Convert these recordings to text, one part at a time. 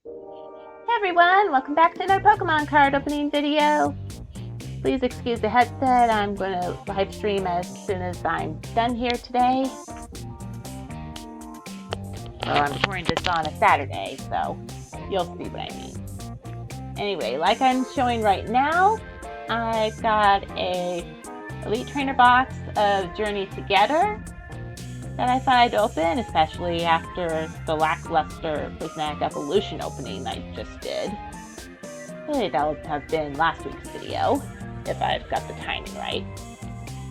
Hey everyone, welcome back to another Pokemon card opening video. Please excuse the headset. I'm going to live stream as soon as I'm done here today. Well, I'm recording this on a Saturday, so you'll see what I mean. Anyway, like I'm showing right now, I've got a Elite Trainer box of Journey Together that I thought I'd open, especially after the lackluster Prismatic Evolution opening I just did. Really, that would have been last week's video, if I've got the timing right.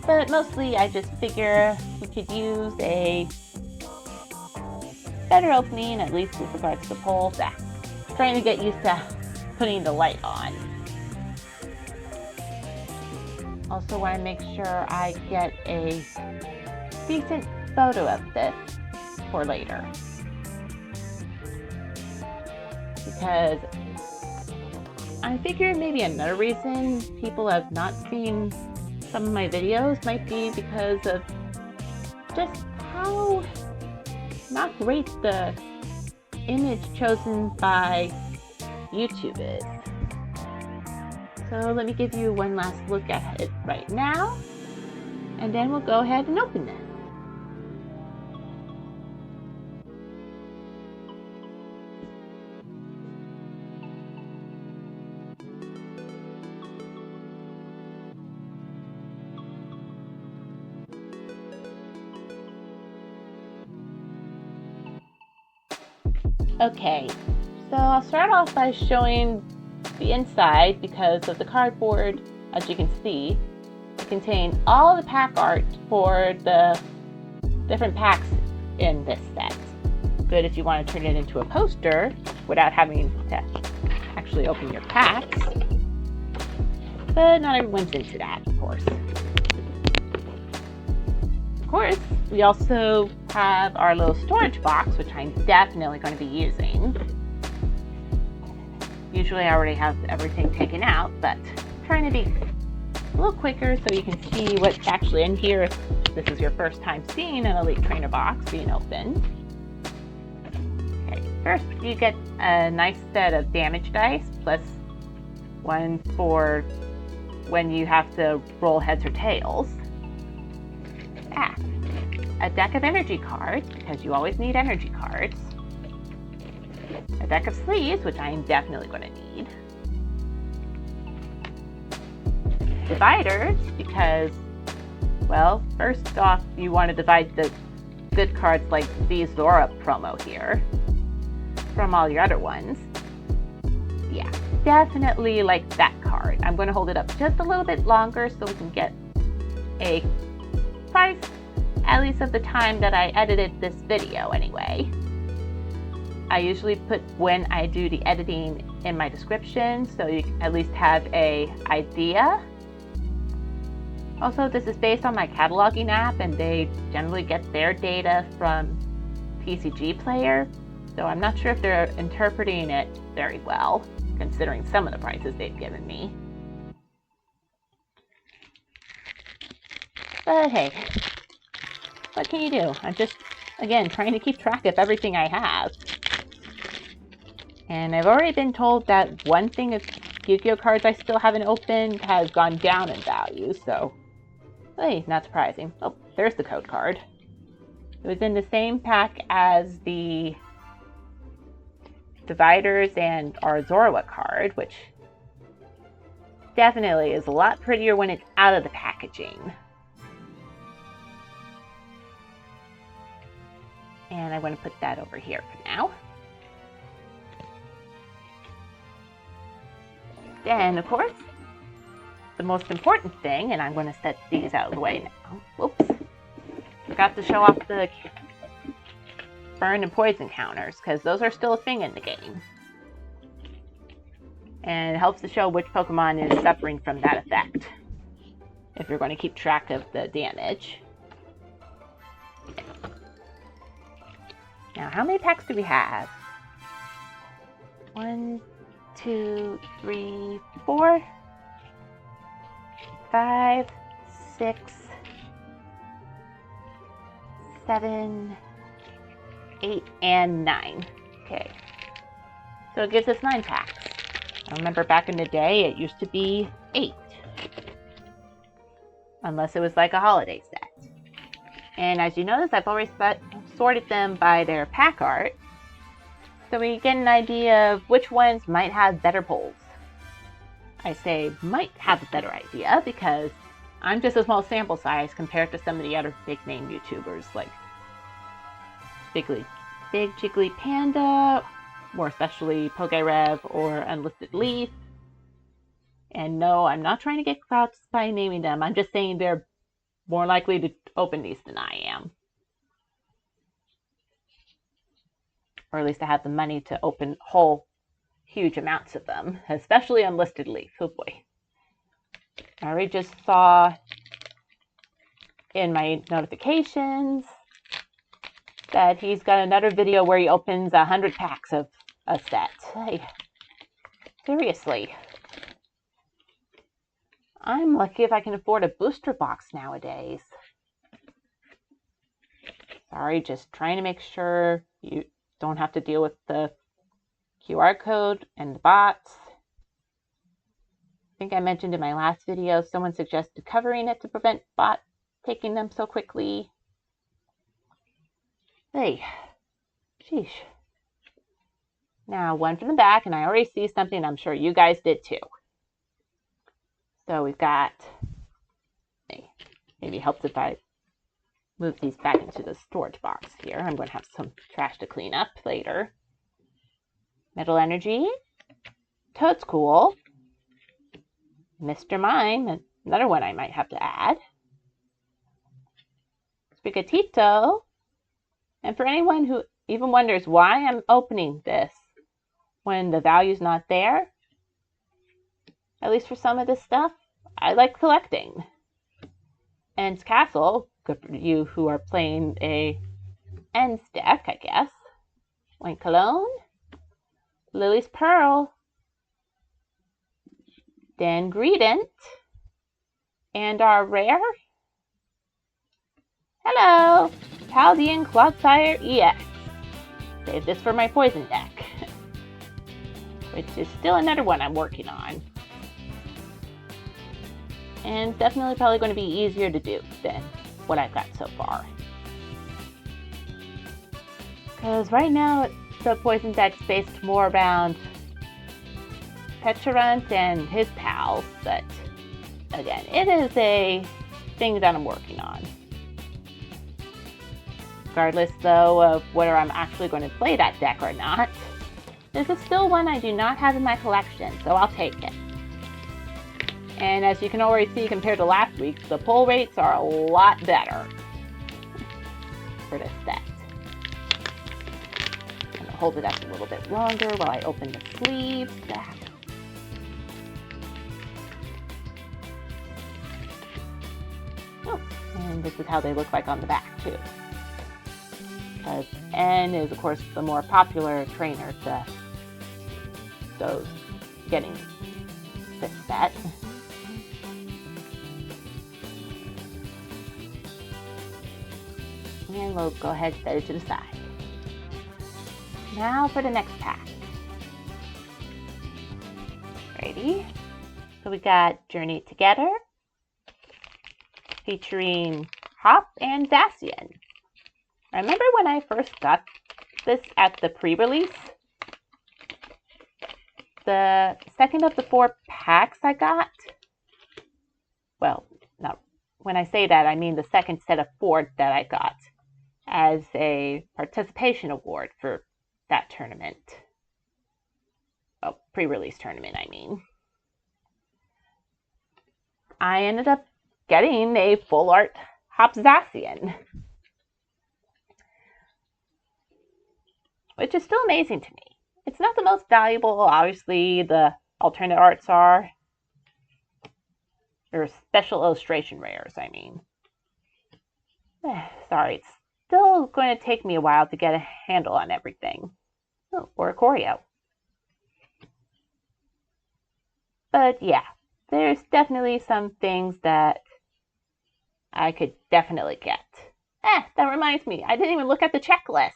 But mostly, I just figure we could use a better opening, at least with regards to the polls. Trying to get used to putting the light on. Also want to make sure I get a decent photo of this for later, because I figure maybe another reason people have not seen some of my videos might be because of just how not great the image chosen by YouTube is. So let me give you one last look at it right now, and then we'll go ahead and open it. Okay, so I'll start off by showing the inside because of the cardboard. As you can see, it contains all the pack art for the different packs in this set. Good if you want to turn it into a poster without having to actually open your packs. But not everyone's into that, of course. Of course, we also have our little storage box, which I'm definitely going to be using. Usually I already have everything taken out, but I'm trying to be a little quicker so you can see what's actually in here if this is your first time seeing an Elite Trainer box being opened. Okay, first you get a nice set of damage dice, plus one for when you have to roll heads or tails. A deck of energy cards, because you always need energy cards. A deck of sleeves, which I am definitely going to need. Dividers, because, well, first off, you want to divide the good cards like the Zora promo here from all your other ones. Yeah, definitely like that card. I'm going to hold it up just a little bit longer so we can get a price, at least of the time that I edited this video anyway. I usually put when I do the editing in my description, so you at least have an idea. Also, this is based on my cataloging app, and they generally get their data from TCG Player, so I'm not sure if they're interpreting it very well, considering some of the prices they've given me. But hey, what can you do? I'm just, again, trying to keep track of everything I have. And I've already been told that one thing of Yu-Gi-Oh cards I still haven't opened has gone down in value, so hey, not surprising. Oh, there's the code card. It was in the same pack as the Dividers and our Zorua card, which definitely is a lot prettier when it's out of the packaging. And I want to put that over here for now. Then, of course, the most important thing, and I'm going to set these out of the way now. Whoops. Forgot to show off the burn and poison counters, because those are still a thing in the game. And it helps to show which Pokemon is suffering from that effect, if you're going to keep track of the damage. Now, how many packs do we have? 1, 2, 3, 4, 5, 6, 7, 8, and 9. Okay. So it gives us 9 packs. I remember back in the day, it used to be 8. Unless it was like a holiday set. And as you notice, I've always sorted them by their pack art, so we get an idea of which ones might have better pulls. I say might have a better idea because I'm just a small sample size compared to some of the other big name YouTubers like Big Jiggly Panda, more especially PokeRev or Unlisted Leaf. And no, I'm not trying to get clouds by naming them. I'm just saying they're more likely to open these than I am. Or at least I have the money to open whole huge amounts of them, especially Unlisted Leaf. Oh boy. I already just saw in my notifications that he's got another video where he opens 100 packs of a set. Hey, seriously. I'm lucky if I can afford a booster box nowadays. Sorry, just trying to make sure you don't have to deal with the QR code and the bots. I think I mentioned in my last video, someone suggested covering it to prevent bot taking them so quickly. Hey, sheesh. Now, one from the back, and I already see something I'm sure you guys did too. So we've got, maybe it helps if I move these back into the storage box here. I'm going to have some trash to clean up later. Metal Energy, Toadstool, Mr. Mime, another one I might have to add, Sprigatito, and for anyone who even wonders why I'm opening this when the value's not there, at least for some of this stuff, I like collecting. And Castle, good for you who are playing a Ends deck, I guess. Wayne Cologne, Lily's Pearl, Dan Greedent, and our rare, hello, Paldean Clodsire EX. Save this for my poison deck, which is still another one I'm working on. And definitely probably going to be easier to do than what I've got so far. Because right now, the poison deck's based more around Petulant and his pals, but again, it is a thing that I'm working on. Regardless, though, of whether I'm actually going to play that deck or not, this is still one I do not have in my collection, so I'll take it. And as you can already see compared to last week, the pull rates are a lot better for this set. I'm going to hold it up a little bit longer while I open the sleeves back. Oh, and this is how they look like on the back too. Because N is, of course, the more popular trainer to those getting this set. And we'll go ahead and set it to the side. Now for the next pack. Ready? So we got Journey Together, featuring Hop and Zacian. I remember when I first got this at the pre-release, the second of the 4 packs I got, well, no, when I say that, I mean the second set of 4 that I got as a participation award for that tournament. Oh, pre-release tournament, I mean. I ended up getting a full art Hop Zacian, which is still amazing to me. It's not the most valuable, obviously the alternate arts are. Or special illustration rares, I mean. Sorry, it's still going to take me a while to get a handle on everything. Oh, or a choreo. But yeah, there's definitely some things that I could definitely get. That reminds me, I didn't even look at the checklist.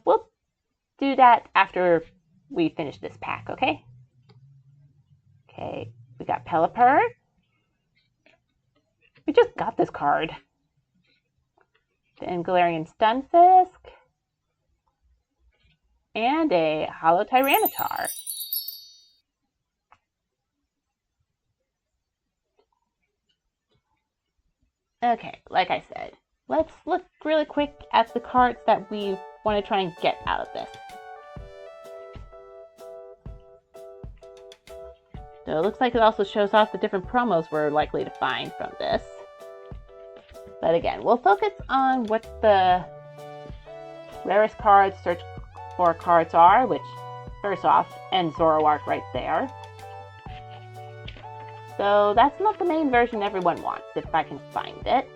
We'll do that after we finish this pack, okay? Okay, we got Pelipper. We just got this card. Then Galarian Stunfisk. And a Holo Tyranitar. Okay, like I said, let's look really quick at the cards that we want to try and get out of this. So it looks like it also shows off the different promos we're likely to find from this. But again, we'll focus on what the rarest cards search for cards are, which first off, ends Zoroark right there. So that's not the main version everyone wants, if I can find it.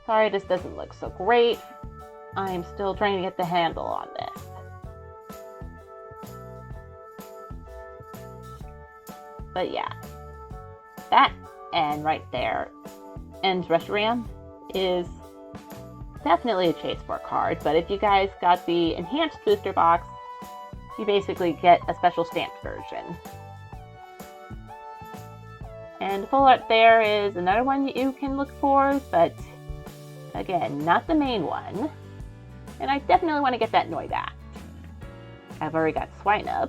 Sorry, this doesn't look so great. I'm still trying to get the handle on this. But yeah, that and right there, ends Reshiram, is definitely a Chase 4 card, but if you guys got the enhanced booster box, you basically get a special stamped version. And the full art there is another one you can look for, but again, not the main one. And I definitely want to get that Noibat. I've already got Swinub.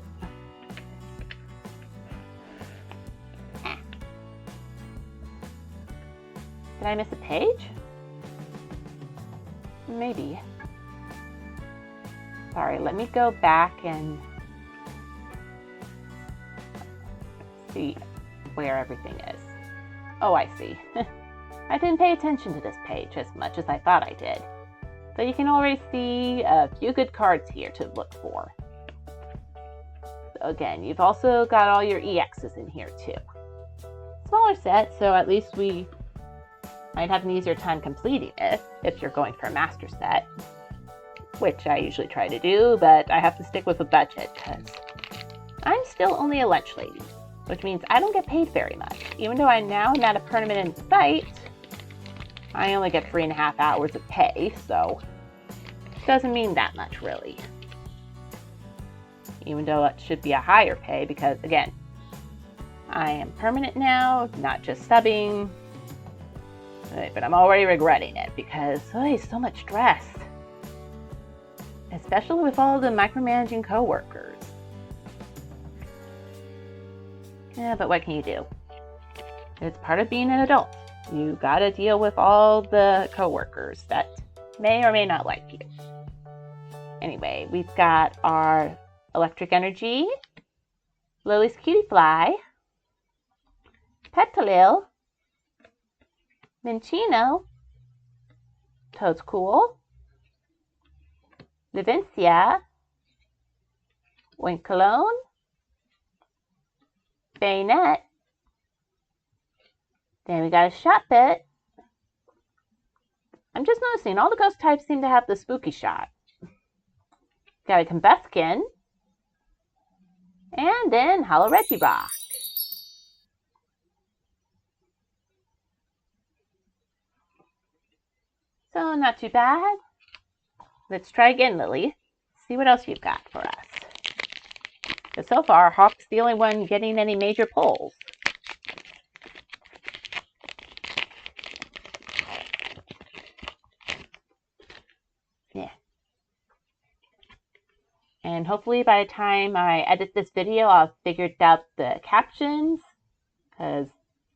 Did I miss a page? Maybe. Sorry, let me go back and see where everything is. Oh, I see. I didn't pay attention to this page as much as I thought I did. But you can already see a few good cards here to look for. So again, you've also got all your EXs in here too. Smaller set, so at least we might have an easier time completing it if you're going for a master set, which I usually try to do, but I have to stick with a budget because I'm still only a lunch lady, which means I don't get paid very much. Even though I now am at a permanent site, I only get 3.5 hours of pay, so it doesn't mean that much really. Even though it should be a higher pay because, again, I am permanent now, not just subbing. But I'm already regretting it because so much stress. Especially with all the micromanaging coworkers. Yeah, but what can you do? It's part of being an adult. You gotta deal with all the coworkers that may or may not like you. Anyway, we've got our Electric Energy, Lily's Cutie Fly, Petalil, Minccino, Toadcool, Livencia, Winkalone, Bayonet, then we got a Shotbit. I'm just noticing all the ghost types seem to have the spooky shot. Got a Combuskin, and then Hollow Regirock. So not too bad. Let's try again, Lily. See what else you've got for us. Because so far, Hawk's the only one getting any major pulls. Yeah. And hopefully by the time I edit this video, I'll have figured out the captions. Because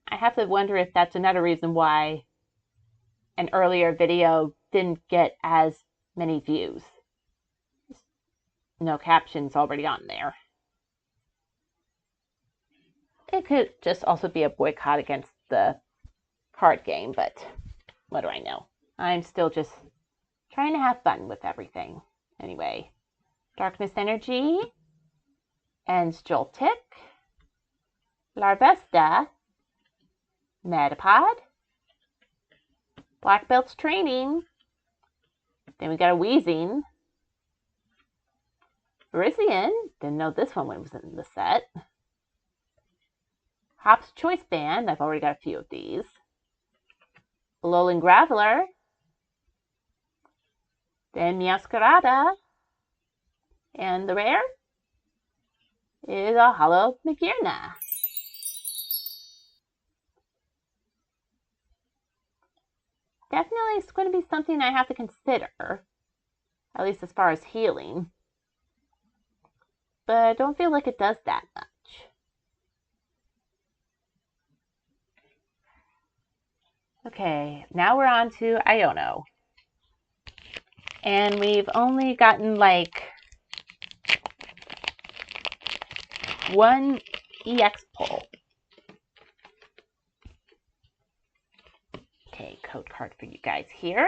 I have to wonder if that's another reason why an earlier video didn't get as many views. No captions already on there. It could just also be a boycott against the card game, but what do I know? I'm still just trying to have fun with everything. Anyway, Darkness Energy, and Joltik, Larvesta, Metapod, Black Belt's Training, then we got a Weezing, Virizion, didn't know this one was in the set, Hop's Choice Band, I've already got a few of these, Alolan Graveler, then Meowscarada, and the rare, is a Hollow Magirna. Definitely it's going to be something I have to consider, at least as far as healing. But I don't feel like it does that much. Okay, now we're on to Iono. And we've only gotten like one EX pull. Okay, code card for you guys here.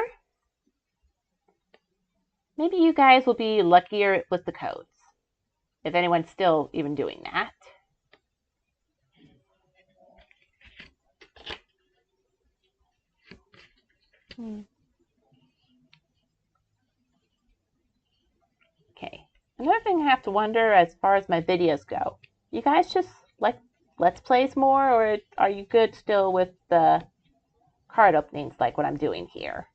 Maybe you guys will be luckier with the codes, if anyone's still even doing that. Okay, another thing I have to wonder as far as my videos go, you guys just like Let's Plays more, or are you good still with the card openings like what I'm doing here?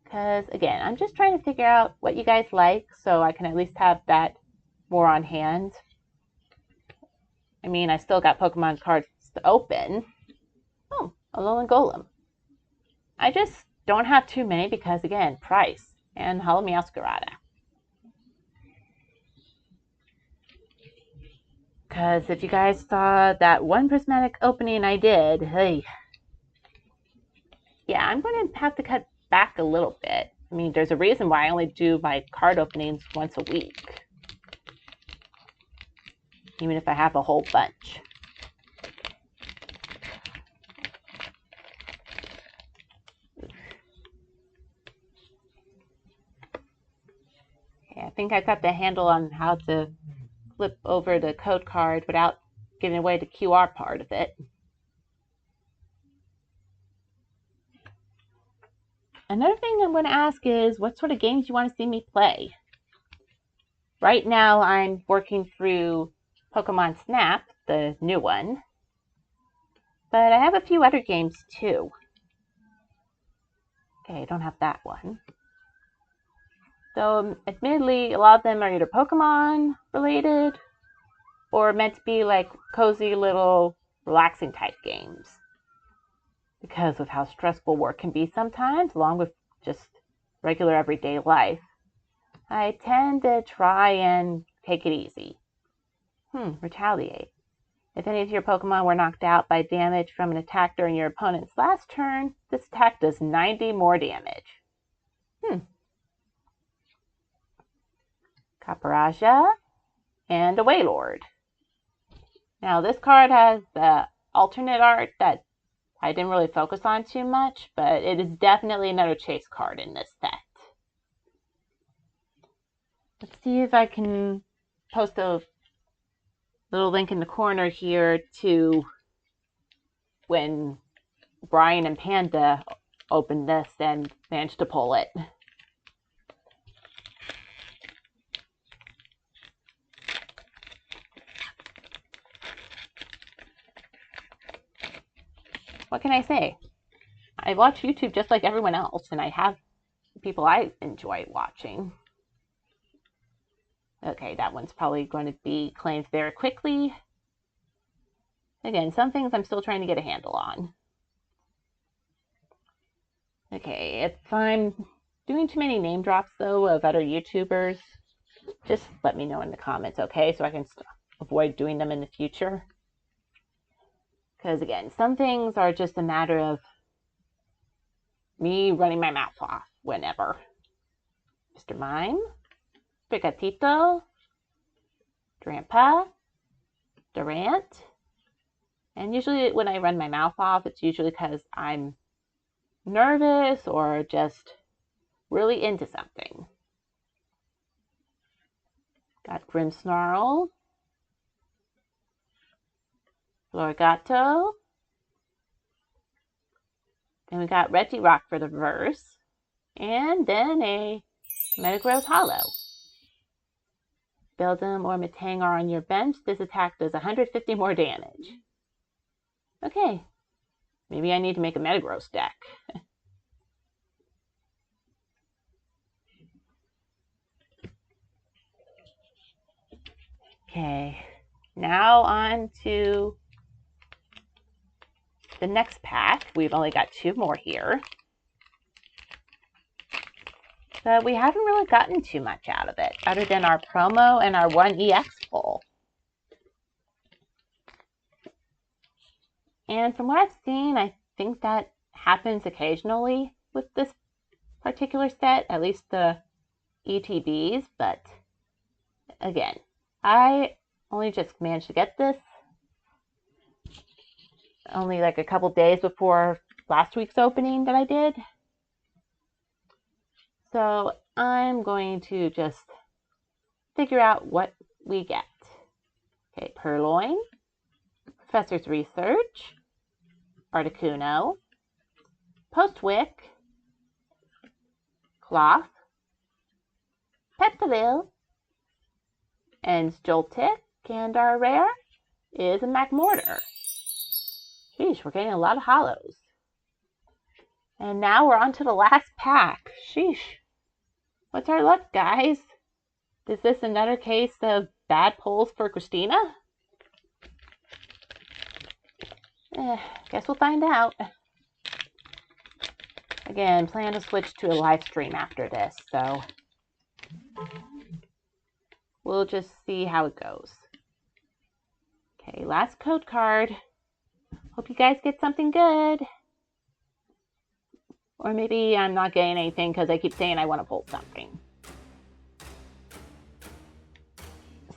Because again, I'm just trying to figure out what you guys like so I can at least have that more on hand. I mean, I still got Pokemon cards to open. Oh, Alolan Golem. I just don't have too many because, again, price and Hollow Meowscarada. Because if you guys saw that one prismatic opening I did, hey, yeah, I'm going to have to cut back a little bit. I mean, there's a reason why I only do my card openings once a week, even if I have a whole bunch. Okay, I think I've got the handle on how to flip over the code card without giving away the QR part of it. Another thing I'm going to ask is what sort of games you want to see me play. Right now I'm working through Pokemon Snap, the new one, but I have a few other games too. Okay, I don't have that one. So admittedly, a lot of them are either Pokemon related or meant to be like cozy little relaxing type games. Because of how stressful work can be sometimes, along with just regular everyday life, I tend to try and take it easy. Retaliate. If any of your Pokemon were knocked out by damage from an attack during your opponent's last turn, this attack does 90 more damage. Caparaja and a Wailord. Now this card has the alternate art that I didn't really focus on too much, but it is definitely another chase card in this set. Let's see if I can post a little link in the corner here to when Brian and Panda opened this and managed to pull it. What can I say? I watch YouTube just like everyone else, and I have people I enjoy watching. Okay, that one's probably going to be claimed very quickly. Again, some things I'm still trying to get a handle on. Okay, if I'm doing too many name drops, though, of other YouTubers, just let me know in the comments, okay? So I can avoid doing them in the future. Because, again, some things are just a matter of me running my mouth off whenever. Mr. Mime, Picatito, Grandpa, Durant. And usually when I run my mouth off, it's usually because I'm nervous or just really into something. Got Grimmsnarl, Florigato. Then we got Regirock for the reverse. And then a Metagross Hollow. Beldum or Metang are on your bench. This attack does 150 more damage. Okay. Maybe I need to make a Metagross deck. Okay, now on to the next pack. We've only got 2 more here. But we haven't really gotten too much out of it, other than our promo and our 1 EX pull. And from what I've seen, I think that happens occasionally with this particular set, at least the ETBs, but again, I only just managed to get this only like a couple days before last week's opening that I did. So I'm going to just figure out what we get. Okay, Purloin, Professor's Research, Articuno, Postwick, Cloth, Petalil, and Joltik, and our rare is a McMortar. Sheesh, we're getting a lot of hollows. And now we're on to the last pack. Sheesh. What's our luck, guys? Is this another case of bad pulls for Christina? Guess we'll find out. Again, plan to switch to a live stream after this, so we'll just see how it goes. Okay, last code card. Hope you guys get something good. Or maybe I'm not getting anything because I keep saying I want to pull something.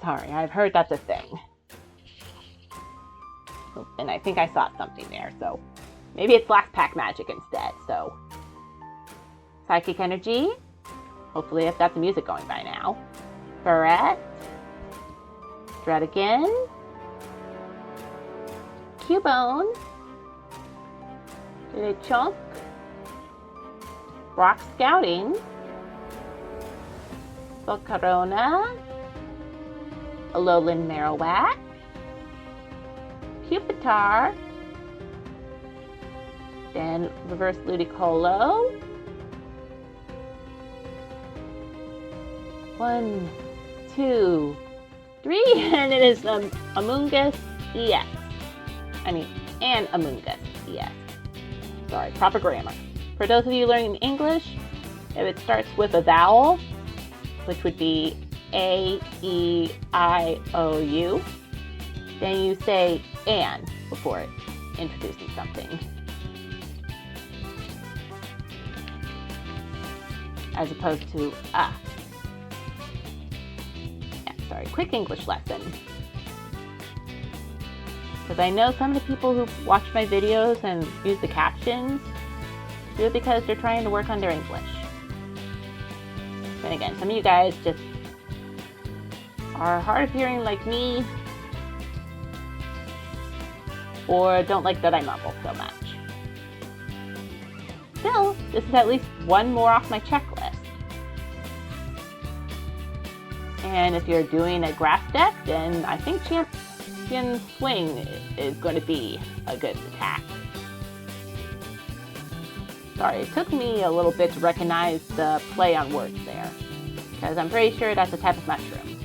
Sorry, I've heard that's a thing. And I think I saw something there, so maybe it's last pack magic instead, so. Psychic Energy. Hopefully I've got the music going by now. Barrette. Dredigan. Cubone. Chunk. Rock Scouting. Volcarona. Alolan Marowak. Pupitar. Then Reverse Ludicolo. 1, 2, 3, and it is Amoonguss EX. And Amoonguss EX. Sorry, proper grammar. For those of you learning English, if it starts with a vowel, which would be A, E, I, O, U, then you say "an" before introducing something. As opposed to "a." Yeah, sorry, quick English lesson. Because I know some of the people who watch my videos and use the captions do it because they're trying to work on their English. Then again, some of you guys just are hard of hearing like me, or don't like that I mumble so much. Still, this is at least 1 more off my checklist. And if you're doing a grass deck, then I think Champion Swing is going to be a good attack. Sorry, it took me a little bit to recognize the play on words there, because I'm pretty sure that's a type of mushroom.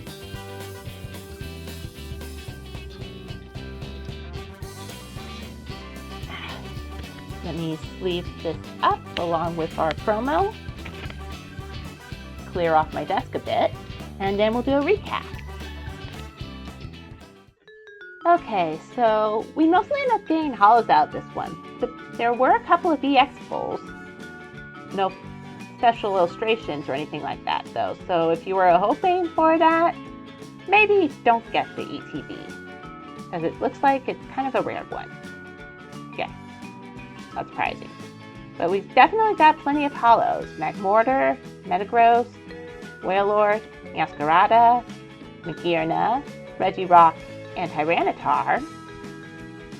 Let me sleeve this up along with our promo, clear off my desk a bit, and then we'll do a recap. Okay, so we mostly end up getting hollows out this one, but there were a couple of EX pulls. No special illustrations or anything like that though, so if you were hoping for that, maybe don't get the ETB, because it looks like it's kind of a rare one. Okay, not surprising. But we've definitely got plenty of hollows. McMortar, Metagross, Wailord, Masquerada, Magearna, Regirock, and Tyranitar.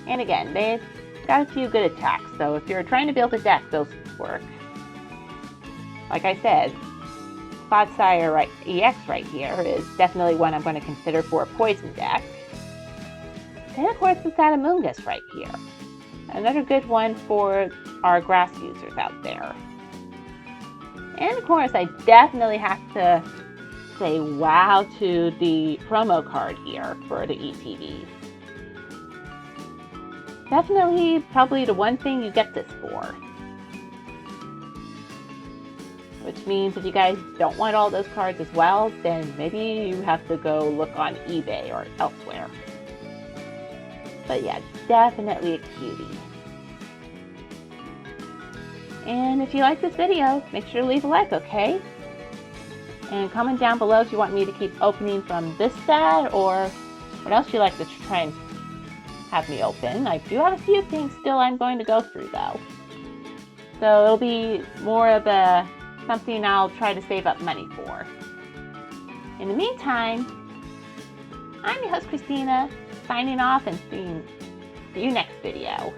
And again, they've got a few good attacks, so if you're trying to build a deck, those work. Like I said, Clodsire EX right here is definitely one I'm going to consider for a poison deck. And of course, we've got Amoonguss right here. Another good one for our grass users out there. And of course, I definitely have to say wow to the promo card here for the ETB. Definitely probably the one thing you get this for. Which means if you guys don't want all those cards as well, then maybe you have to go look on eBay or elsewhere. But yeah, definitely a cutie. And if you like this video, make sure to leave a like, okay? And comment down below if you want me to keep opening from this set or what else you like to try and have me open. I do have a few things still I'm going to go through though. So it'll be more of a something I'll try to save up money for. In the meantime, I'm your host Christina, signing off and see you next video.